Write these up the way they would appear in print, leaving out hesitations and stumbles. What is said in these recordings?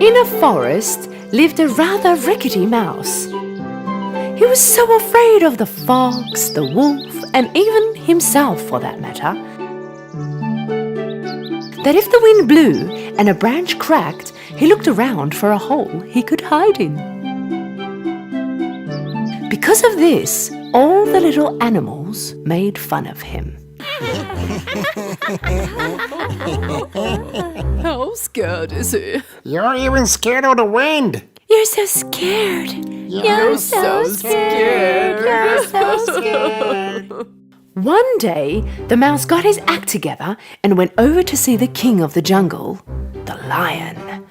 In a forest lived a rather rickety mouse. He was so afraid of the fox, the wolf, and even himself for that matter, that if the wind blew and a branch cracked, he looked around for a hole he could hide in. Because of this, all the little animals made fun of him. How scared is he? You're even scared of the wind. You're so scared. You're so scared. You're so scared. One day, the mouse got his act together and went over to see the king of the jungle, the lion.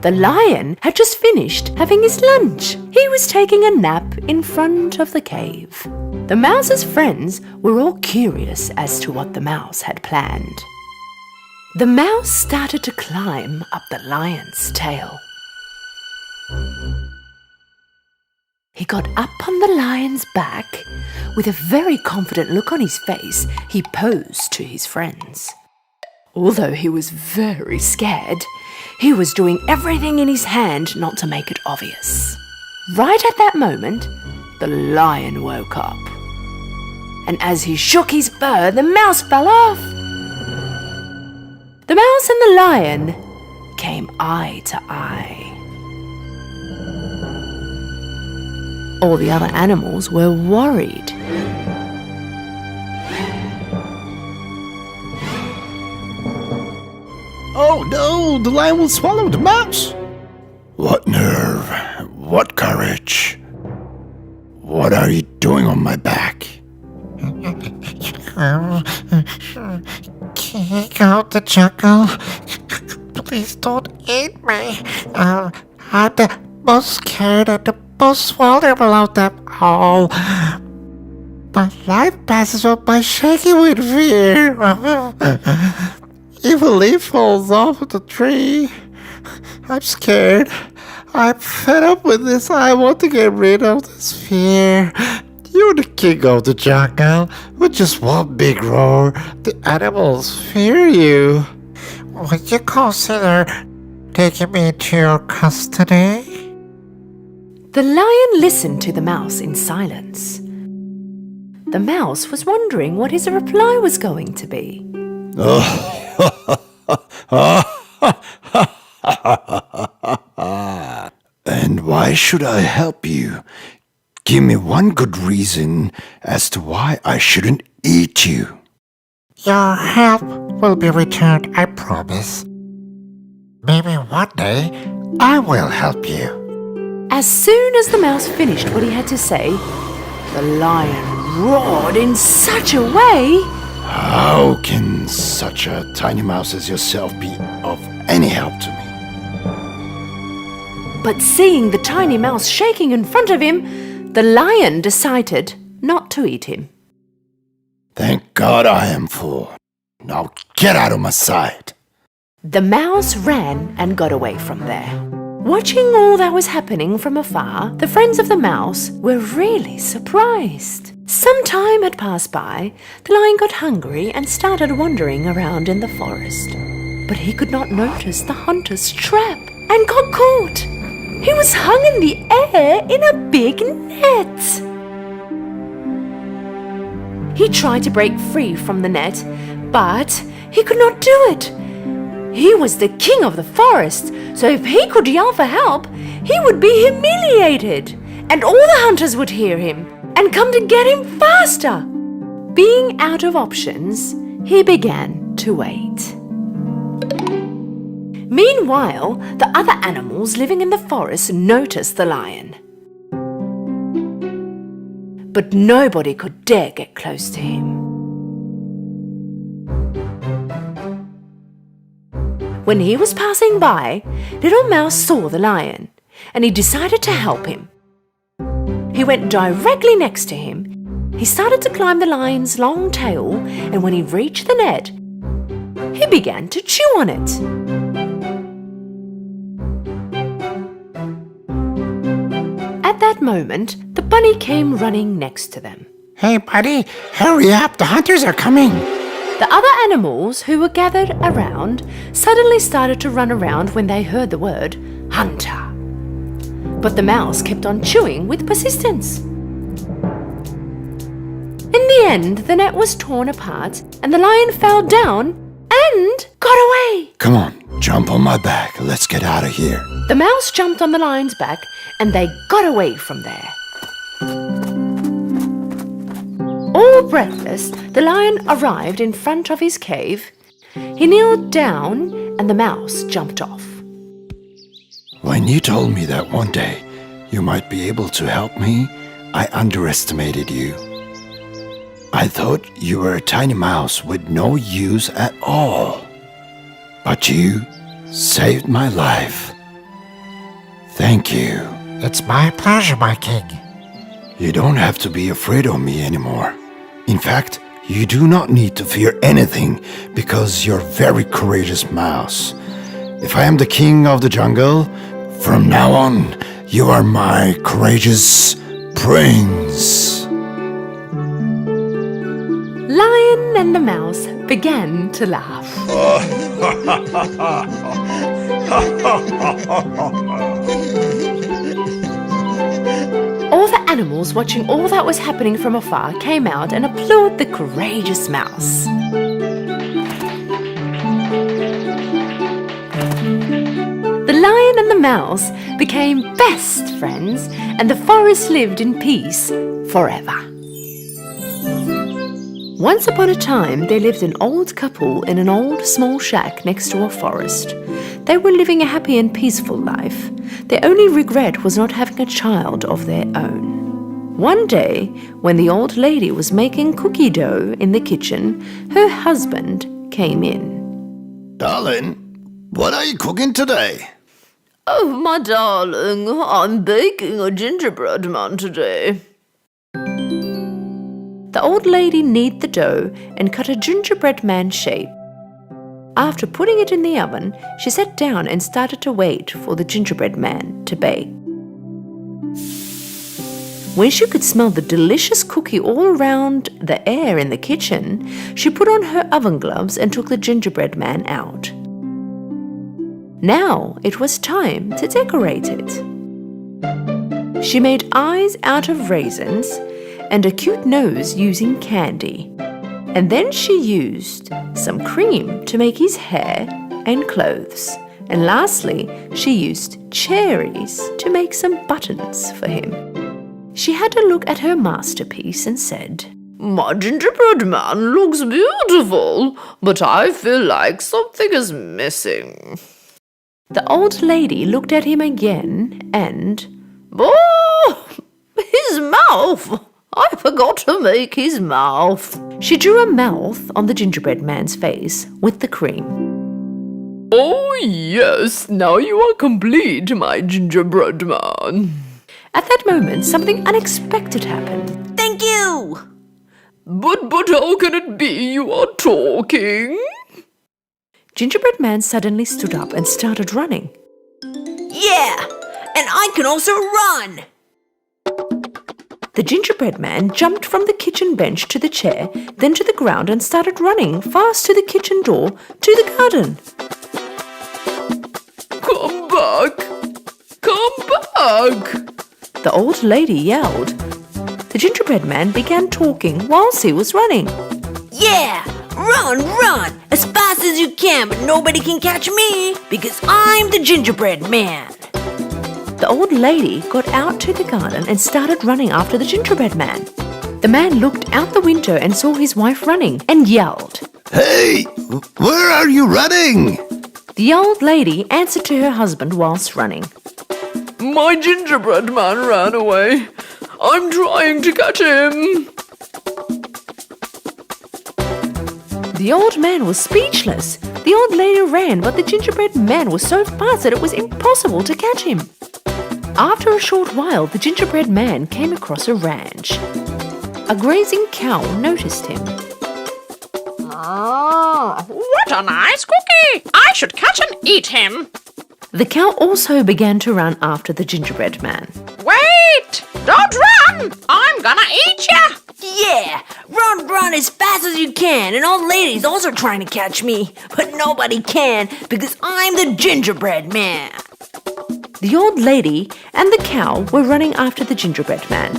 The lion had just finished having his lunch. He was taking a nap in front of the cave. The mouse's friends were all curious as to what the mouse had planned. The mouse started to climb up the lion's tail. He got up on the lion's back. With a very confident look on his face, he posed to his friends. Although he was very scared, he was doing everything in his hand not to make it obvious. Right at that moment, the lion woke up. And as he shook his fur, the mouse fell off. The mouse and the lion came eye to eye. All the other animals were worried. Oh no, the lion will swallow the mouse. What nerve, what courage. What are you doing on my back? King of the jungle, please don't eat me. I'm the most scared and the most vulnerable of them all. My life passes on by shaking with fear. If a leaf falls off of the tree, I'm scared. I'm fed up with this. I want to get rid of this fear. You're the king of the jungle. With just one big roar, the animals fear you. Would you consider taking me into your custody? The lion listened to the mouse in silence. The mouse was wondering what his reply was going to be. And why should I help you? Give me one good reason as to why I shouldn't eat you. Your help will be returned, I promise. Maybe one day I will help you. As soon as the mouse finished what he had to say, the lion roared in such a way. How can such a tiny mouse as yourself be of any help to me? But seeing the tiny mouse shaking in front of him, the lion decided not to eat him. Thank God I am full. Now get out of my sight. The mouse ran and got away from there. Watching all that was happening from afar, the friends of the mouse were really surprised. Some time had passed by, the lion got hungry and started wandering around in the forest. But he could not notice the hunter's trap and got caught. He was hung in the air in a big net. He tried to break free from the net, but he could not do it. He was the king of the forest, so if he could yell for help, he would be humiliated, and all the hunters would hear him and come to get him faster. Being out of options, he began to wait. Meanwhile, the other animals living in the forest noticed the lion. But nobody could dare get close to him. When he was passing by, Little Mouse saw the lion, and he decided to help him. He went directly next to him. He started to climb the lion's long tail, and when he reached the net, he began to chew on it. At that moment, the bunny came running next to them. Hey, buddy, hurry up. The hunters are coming. The other animals who were gathered around suddenly started to run around when they heard the word hunter. But the mouse kept on chewing with persistence. In the end, the net was torn apart and the lion fell down and got away. Come on, jump on my back. Let's get out of here. The mouse jumped on the lion's back and they got away from there. All breathless, the lion arrived in front of his cave. He kneeled down and the mouse jumped off. When you told me that one day you might be able to help me, I underestimated you. I thought you were a tiny mouse with no use at all. But you saved my life. Thank you. It's my pleasure, my king. You don't have to be afraid of me anymore. In fact, you do not need to fear anything because you're a very courageous mouse. If I am the king of the jungle, from now on, you are my courageous prince. Lion and the mouse began to laugh. All the animals watching all that was happening from afar came out and applauded the courageous mouse. The lion and the mouse became best friends and the forest lived in peace forever. Once upon a time, there lived an old couple in an old small shack next to a forest. They were living a happy and peaceful life. Their only regret was not having a child of their own. One day, when the old lady was making cookie dough in the kitchen, her husband came in. Darling, what are you cooking today? Oh, my darling, I'm baking a gingerbread man today. The old lady kneaded the dough and cut a gingerbread man shape. After putting it in the oven, she sat down and started to wait for the gingerbread man to bake. When she could smell the delicious cookie all around the air in the kitchen, she put on her oven gloves and took the gingerbread man out. Now it was time to decorate it. She made eyes out of raisins and a cute nose using candy. And then she used some cream to make his hair and clothes. And lastly, she used cherries to make some buttons for him. She had a look at her masterpiece and said, "My gingerbread man looks beautiful, but I feel like something is missing." The old lady looked at him again and, "Oh, his mouth! I forgot to make his mouth." She drew a mouth on the gingerbread man's face with the cream. "Oh yes, now you are complete, my gingerbread man." At that moment, something unexpected happened. "Thank you!" But how can it be you are talking?" Gingerbread man suddenly stood up and started running. Yeah, and I can also run! The gingerbread man jumped from the kitchen bench to the chair, then to the ground and started running fast to the kitchen door to the garden. "Come back! Come back!" the old lady yelled. The gingerbread man began talking whilst he was running. Yeah, run, as fast as you can, but nobody can catch me, because I'm the gingerbread man. The old lady got out to the garden and started running after the gingerbread man. The man looked out the window and saw his wife running and yelled. Hey, where are you running? The old lady answered to her husband whilst running. "My gingerbread man ran away. I'm trying to catch him." The old man was speechless. The old lady ran, but the gingerbread man was so fast that it was impossible to catch him. After a short while, the gingerbread man came across a ranch. A grazing cow noticed him. Oh, what a nice cookie! I should catch and eat him. The cow also began to run after the gingerbread man. Wait! Don't run! I'm gonna eat ya! Yeah, run, run as fast as you can, and old ladies also trying to catch me. But nobody can, because I'm the gingerbread man. The old lady and the cow were running after the gingerbread man.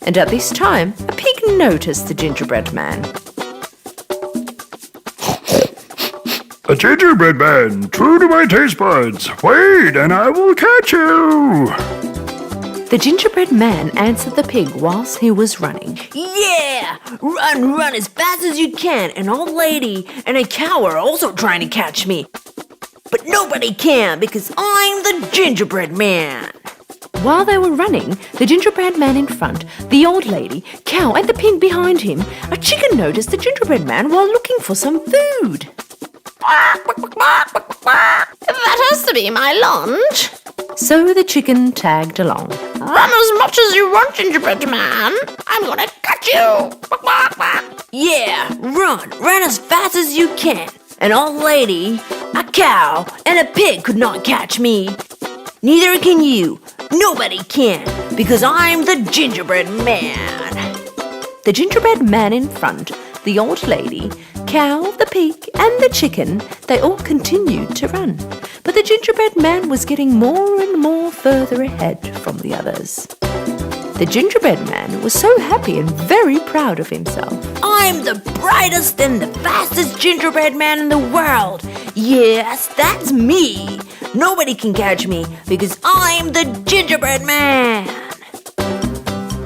And at this time, a pig noticed the gingerbread man. A gingerbread man, true to my taste buds. Wait, and I will catch you. The gingerbread man answered the pig whilst he was running. Yeah! Run as fast as you can, an old lady and a cow are also trying to catch me. But nobody can, because I'm the gingerbread man. While they were running, the gingerbread man in front, the old lady, cow and the pig behind him, a chicken noticed the gingerbread man while looking for some food. That has to be my lunch. So the chicken tagged along. Run as much as you want, gingerbread man. I'm gonna catch you. Yeah, run as fast as you can. An old lady, a cow, and a pig could not catch me. Neither can you. Nobody can, because I'm the gingerbread man. The gingerbread man in front, the old lady, cow, the pig, and the chicken, they all continued to run. But the gingerbread man was getting more and more further ahead from the others. The gingerbread man was so happy and very proud of himself. I'm the brightest and the fastest gingerbread man in the world. Yes, that's me. Nobody can catch me because I'm the gingerbread man.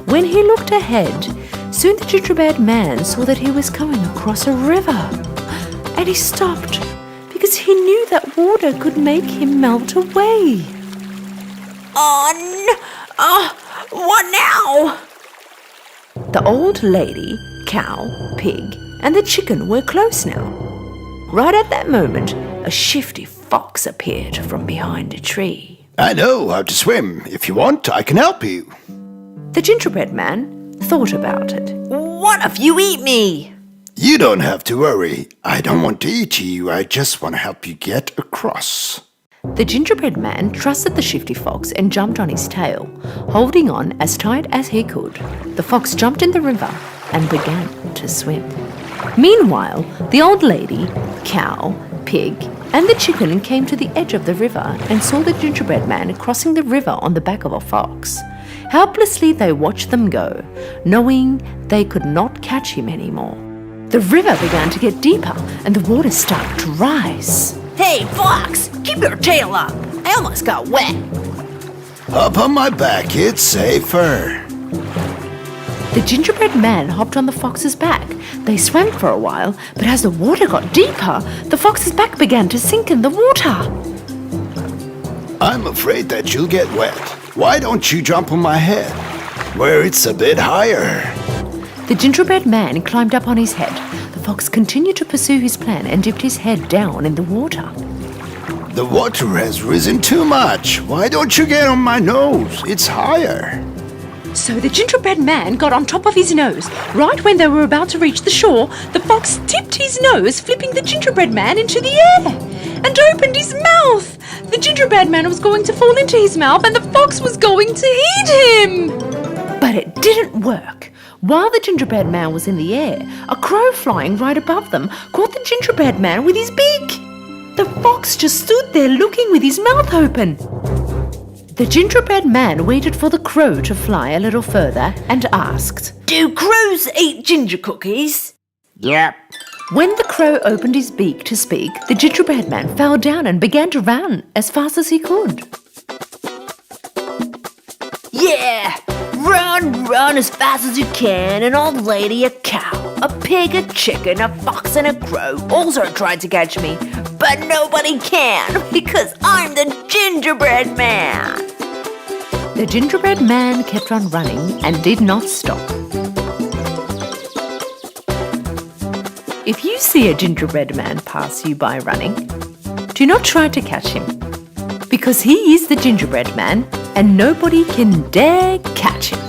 When he looked ahead, soon the gingerbread man saw that he was coming across a river. And he stopped because he knew that water could make him melt away. What now? The old lady, cow, pig, and the chicken were close now. Right at that moment, a shifty fox appeared from behind a tree. I know how to swim. If you want, I can help you. The gingerbread man thought about it. What if you eat me? You don't have to worry. I don't want to eat you. I just want to help you get across. The gingerbread man trusted the shifty fox and jumped on his tail, holding on as tight as he could. The fox jumped in the river and began to swim. Meanwhile, the old lady, cow, pig, and the chicken came to the edge of the river and saw the gingerbread man crossing the river on the back of a fox. Helplessly they watched them go, knowing they could not catch him anymore. The river began to get deeper and the water started to rise. Hey, fox, keep your tail up. I almost got wet. Up on my back, it's safer. The gingerbread man hopped on the fox's back. They swam for a while, but as the water got deeper, the fox's back began to sink in the water. I'm afraid that you'll get wet. Why don't you jump on my head, where it's a bit higher? The gingerbread man climbed up on his head. The fox continued to pursue his plan and dipped his head down in the water. The water has risen too much. Why don't you get on my nose? It's higher. So the gingerbread man got on top of his nose. Right when they were about to reach the shore, the fox tipped his nose, flipping the gingerbread man into the air, and opened his mouth. The gingerbread man was going to fall into his mouth and the fox was going to eat him. But it didn't work. While the gingerbread man was in the air, a crow flying right above them caught the gingerbread man with his beak. The fox just stood there looking with his mouth open. The gingerbread man waited for the crow to fly a little further and asked, Do crows eat ginger cookies? Yep. When the crow opened his beak to speak, the gingerbread man fell down and began to run as fast as he could. Yeah! Run as fast as you can. An old lady, a cow, a pig, a chicken, a fox, and a crow also tried to catch me. But nobody can because I'm the gingerbread man. The gingerbread man kept on running and did not stop. If you see a gingerbread man pass you by running, do not try to catch him, because he is the gingerbread man and nobody can dare catch him.